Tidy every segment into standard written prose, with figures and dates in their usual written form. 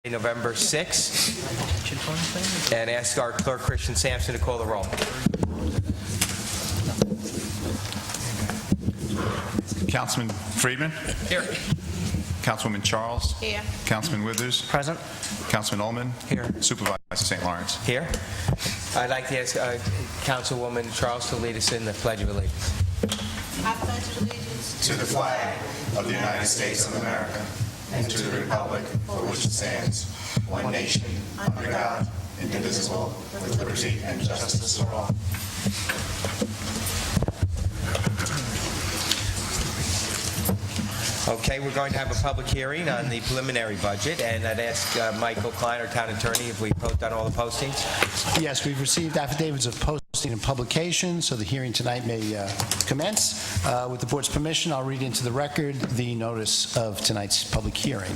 November 6th, and ask our clerk, Christian Sampson, to call the roll. Councilman Friedman? Here. Councilwoman Charles? Here. Councilman Withers? Present. Councilman Ullman? Here. Supervisor St. Lawrence? Here. I'd like to ask Councilwoman Charles to lead us in the Pledge of Allegiance. I pledge allegiance To the flag of the United States of America and to the republic for which it stands, one nation, under God, indivisible, with liberty and justice for all. Okay, we're going to have a public hearing on the preliminary budget, and I'd ask Michael Klein, our town attorney, if we post on all the postings. Yes, we've received affidavits of posting and publication, so the hearing tonight may commence. With the board's permission, I'll read into the record the notice of tonight's public hearing.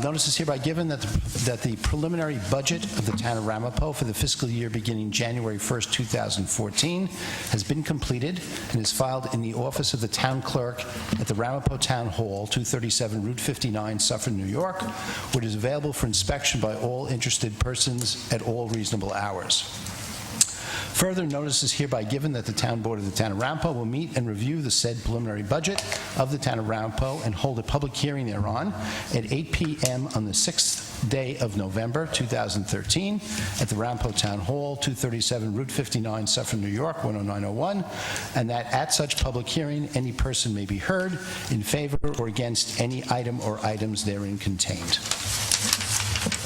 Notice is hereby given that the preliminary budget of the town of Ramapo for the fiscal year beginning January 1st, 2014 has been completed and is filed in the office of the town clerk at the Ramapo Town Hall, 237 Route 59, Suffolk, New York, where it is available for inspection by all interested persons at all reasonable hours. Further, notice is hereby given that the Town Board of the Town of Ramapo will meet and review the said preliminary budget of the Town of Ramapo and hold a public hearing thereon at 8 p.m. on the 6th day of November 2013 at the Ramapo Town Hall, 237 Route 59, Suffolk, New York, 10901, and that at such public hearing any person may be heard in favor or against any item or items therein contained.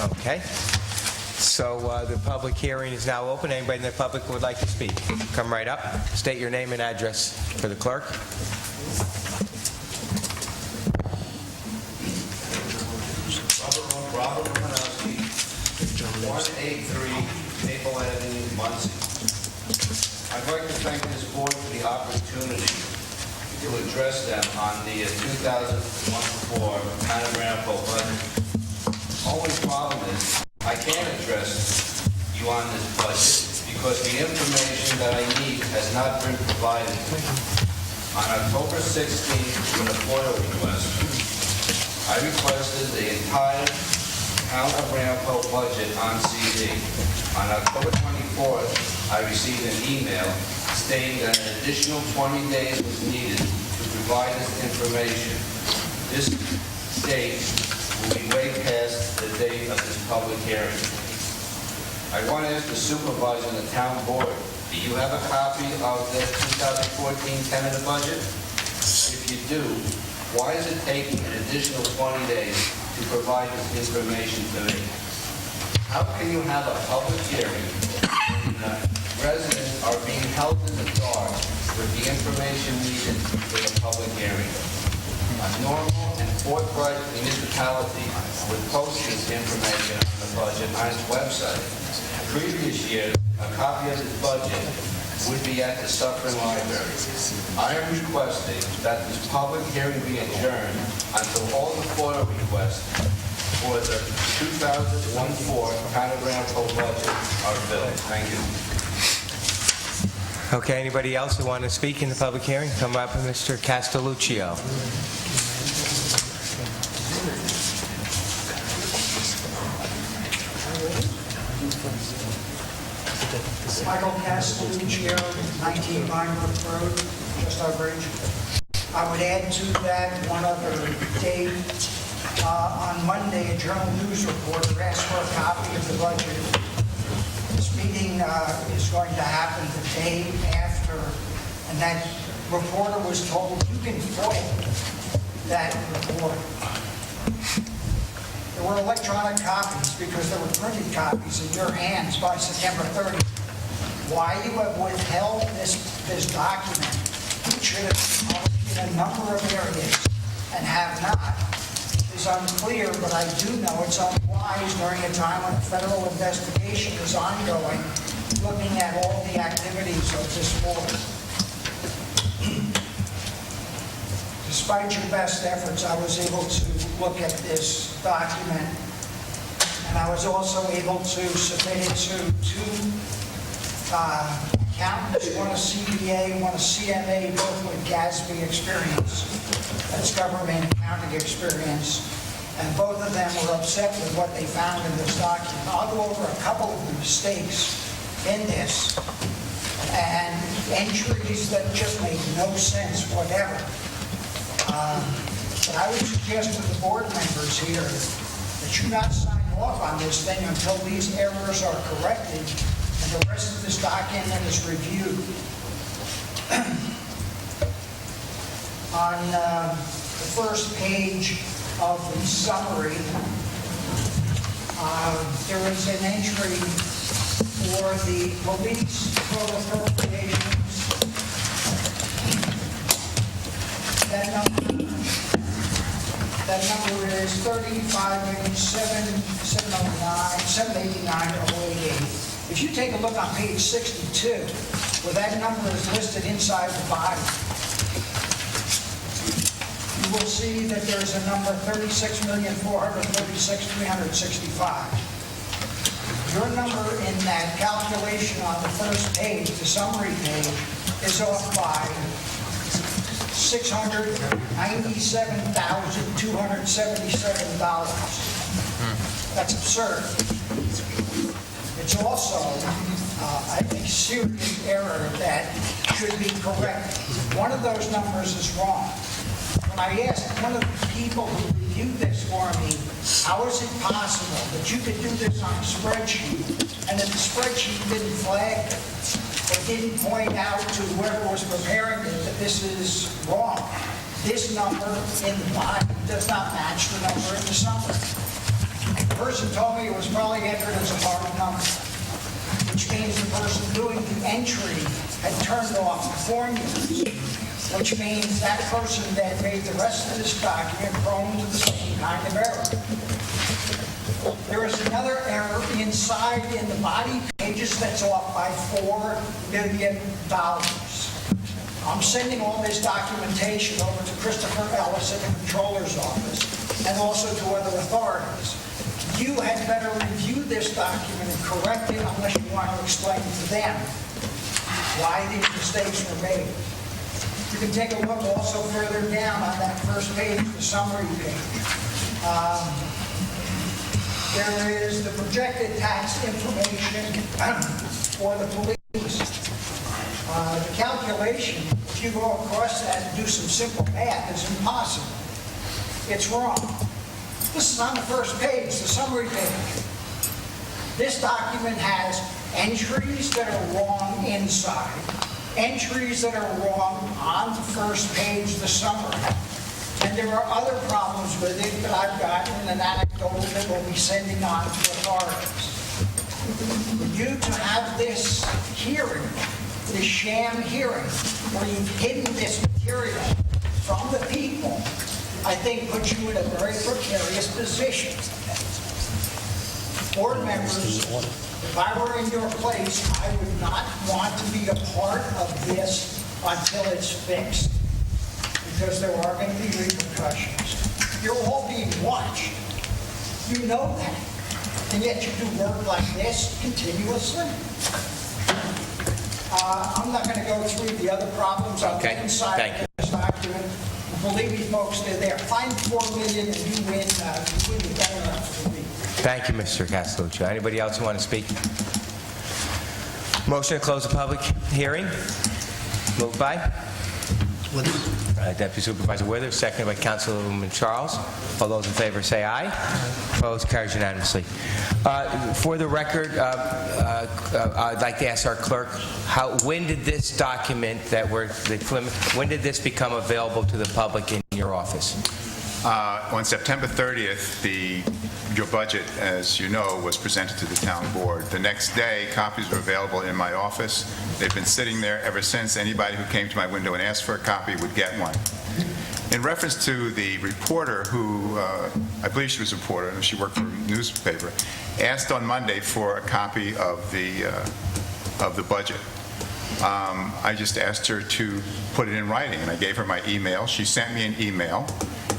Okay. So the public hearing is now open. Anybody in the public who would like to speak, come right up. State your name and address for the clerk. Robert Romanowski, 183 Maple Avenue, Muncie. I'd like to thank this board for the opportunity to address them on the 2014 Town of Ramapo budget. Only problem is I can't address you on this budget because the information that I need has not been provided to me. On October 16th, in a FOIL request, I requested the entire Town of Ramapo budget on CD. On October 24th, I received an email stating that an additional 20 days was needed to provide this information. This date will be way past the date of this public hearing. I want to ask the supervisor and the town board, do you have a copy of the 2014 tentative budget? If you do, why is it taking an additional 20 days to provide this information to me? How can you have a public hearing when residents are being held in the dark with the information needed for the public hearing? A normal and forthright municipality would post this information on the budget on its website. Previous years, a copy of this budget would be at the Suffolk Library. I am requesting that this public hearing be adjourned until all the FOIL requests for the 2014 Town of Ramapo budget are filled. Thank you. Okay, anybody else who want to speak in the public hearing? Come up, Mr. Castelluccio. Michael Castelluccio, 19 Minebrook Road, just our bridge. I would add to that one other date. On Monday, a Journal News reporter asked for a copy of the budget. This meeting is going to happen the day after, and that reporter was told, you can FOIL that report. There were electronic copies because there were printed copies in your hands by September 30th. Why you have withheld this document, which should have been published in a number of areas and have not, is unclear, but I do know it's unwise during a time when a federal investigation is ongoing, looking at all the activities of this board. Despite your best efforts, I was able to look at this document, and I was also able to submit it to two accountants, one a CPA, one a CMA, both with GASB experience. That's government accounting experience. and both of them were upset with what they found in this document. I'll go over a couple of the mistakes in this, and entries that just make no sense whatever. But I would suggest to the board members here that you not sign off on this thing until these errors are corrected and the rest of this document is reviewed. On the first page of the summary, there is an entry for the police total appropriations. That number is $35,789,088. If you take a look on page 62, where that number is listed inside the body, you will see that there's a number $36,436,365. Your number in that calculation on the first page, the summary page, is off by $697,277. That's absurd. It's also a serious error that should be corrected. One of those numbers is wrong. When I asked one of the people who reviewed this for me, how is it possible that you could do this on a spreadsheet and that the spreadsheet didn't flag it? It didn't point out to whoever was preparing it that this is wrong. This number in the body does not match the number in the summary. The person told me it was probably entered as a hard number, which means the person doing the entry had turned off the formulas, which means that person then made the rest of this document prone to the same kind of error. There is another error inside in the body pages that's off by $4 million. I'm sending all this documentation over to Christopher Ellis at the Comptroller's Office and also to other authorities. You had better review this document and correct it unless you want to explain to them why these mistakes were made. You can take a look also further down on that first page, the summary page. There is the projected tax information for the police. The calculation, if you go across that and do some simple math, is impossible. It's wrong. This is on the first page, the summary page. This document has entries that are wrong inside, entries that are wrong on the first page, the summary. And there are other problems with it that I've gotten an anecdotal that we'll be sending on to authorities. For you to have this hearing, this sham hearing, where you've hidden this material from the people, I think puts you in a very precarious position. Board members, if I were in your place, I would not want to be a part of this until it's fixed, because there are going to be repercussions. You're all being watched. You know that. And yet you do work like this continuously. I'm not going to go through the other problems on the inside of this document. Believe me, folks, they're there. Find $4 million and you win the better enough for the week. Thank you, Mr. Castelluccio. Anybody else who want to speak? Motion to close the public hearing. Moved by? Deputy Supervisor Withers, seconded by Councilwoman Charles. All those in favor say aye. Opposed? Carries unanimously. For the record, I'd like to ask our clerk, when did this document when did this become available to the public in your office? On September 30th, your budget, as you know, was presented to the town board. The next day, copies were available in my office. They've been sitting there ever since. Anybody who came to my window and asked for a copy would get one. In reference to the reporter who, I believe she was a reporter, and she worked for a newspaper, asked on Monday for a copy of the budget. I just asked her to put it in writing, and I gave her my email. She sent me an email,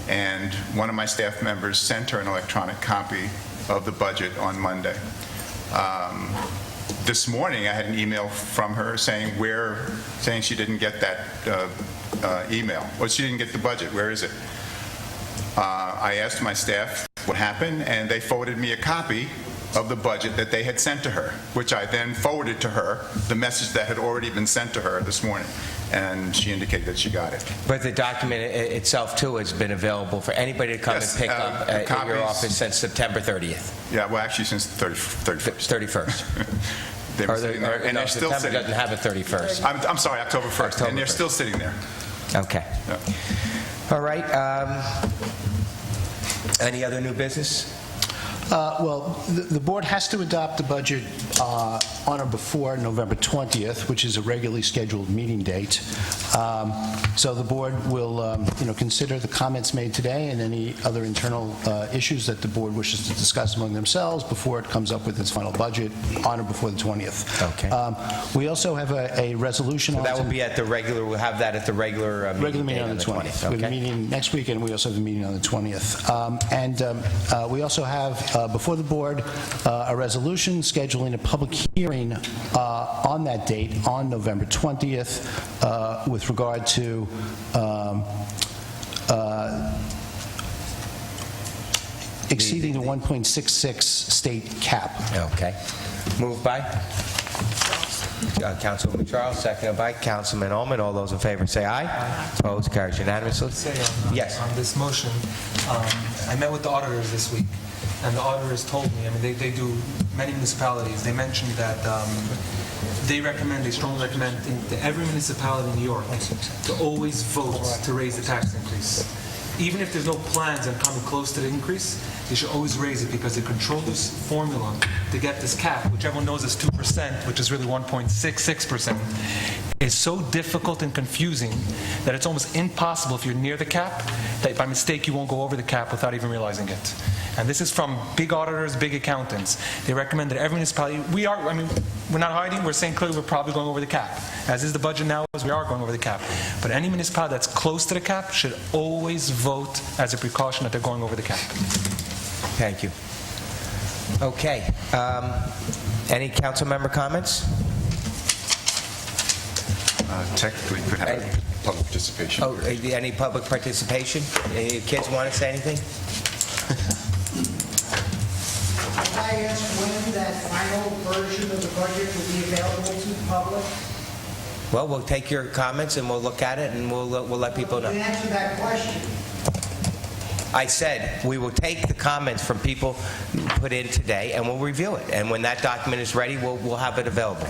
and one of my staff members sent her an electronic copy of the budget on Monday. This morning, I had an email from her saying she didn't get that email, or she didn't get the budget. Where is it? I asked my staff what happened, and they forwarded me a copy of the budget that they had sent to her, which I then forwarded to her, the message that had already been sent to her this morning, and she indicated that she got it. But the document itself, too, has been available for anybody to come Yes, and pick up at your copies. office since September 30th, Yeah, well, actually, since the 31st. 31st. They've been sitting there, and No, they're still September sitting. doesn't have a 31st. I'm sorry, October 1st, October and they're 1st. still sitting there. Okay. Yeah. All right. Any other new business? Well, the board has to adopt the budget on or before November 20th, which is a regularly scheduled meeting date. So the board will, consider the comments made today and any other internal issues that the board wishes to discuss among themselves before it comes up with its final budget on or before the 20th. Okay. We also have a resolution on... That will be at the regular, we'll have that at the regular Regular meeting date on the 20th. We have a Okay. meeting next week, and we also have a meeting on the 20th. We also have before the board a resolution scheduling a public hearing on that date, on November 20th, with regard to exceeding the 1.66 state cap. Okay. Moved by Councilwoman Charles, seconded by Councilman Ullman. All those in favor say aye. Opposed? Carries unanimously. Say Yes. on this motion, I met with the auditors this week, and the auditors told me, they do many municipalities, they mentioned that they strongly recommend to every municipality in New York to always vote to raise the tax increase. Even if there's no plans on coming close to the increase, they should always raise it because they control this formula to get this cap, which everyone knows is 2%, which is really 1.66%, is so difficult and confusing that it's almost impossible if you're near the cap, that by mistake you won't go over the cap without even realizing it. And this is from big auditors, big accountants. They recommend that every municipality, we're not hiding, we're saying clearly we're probably going over the cap. As is the budget now, as we are going over the cap. But any municipality that's close to the cap should always vote as a precaution that they're going over the cap. Thank you. Okay. Any council member comments? Technically, could have public participation. Oh, any public participation? Any kids want to say anything? Can I ask when that final version of the budget will be available to the public? Well, we'll take your comments and we'll look at it and we'll let people You know. answer that question. I said we will take the comments from people put in today and we'll review it. And when that document is ready, we'll have it available.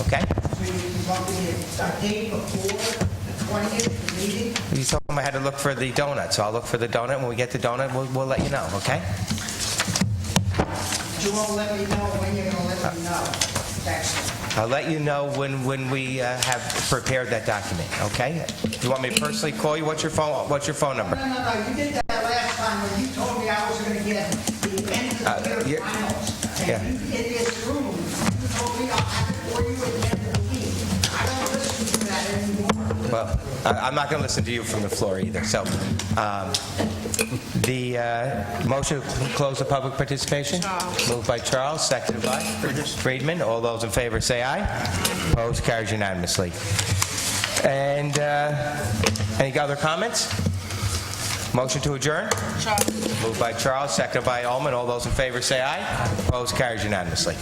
Okay? So you can come up with a date before the 20th, the meeting? You told me I had to look for the donut, so I'll look for the donut. When we get the donut, we'll let you know, okay? You won't let me know when you're going to let me know. That's I'll let you know when we have prepared that document, okay? Do you want me to personally call you? What's your phone number? No. You did that last time when you told me I was going to get the end of the year finals. yeah. And you, in this room, you told me I'll have it for you at the end of the week. I don't listen to that anymore. Well, I'm not going to listen to you from the floor either. So, the motion to close the public participation? Moved by Charles, seconded by Friedman. All those in favor say aye. Opposed? Carries unanimously. And any other comments? Motion to adjourn? Moved by Charles, seconded by Ullman. All those in favor say aye. Opposed? Carries unanimously.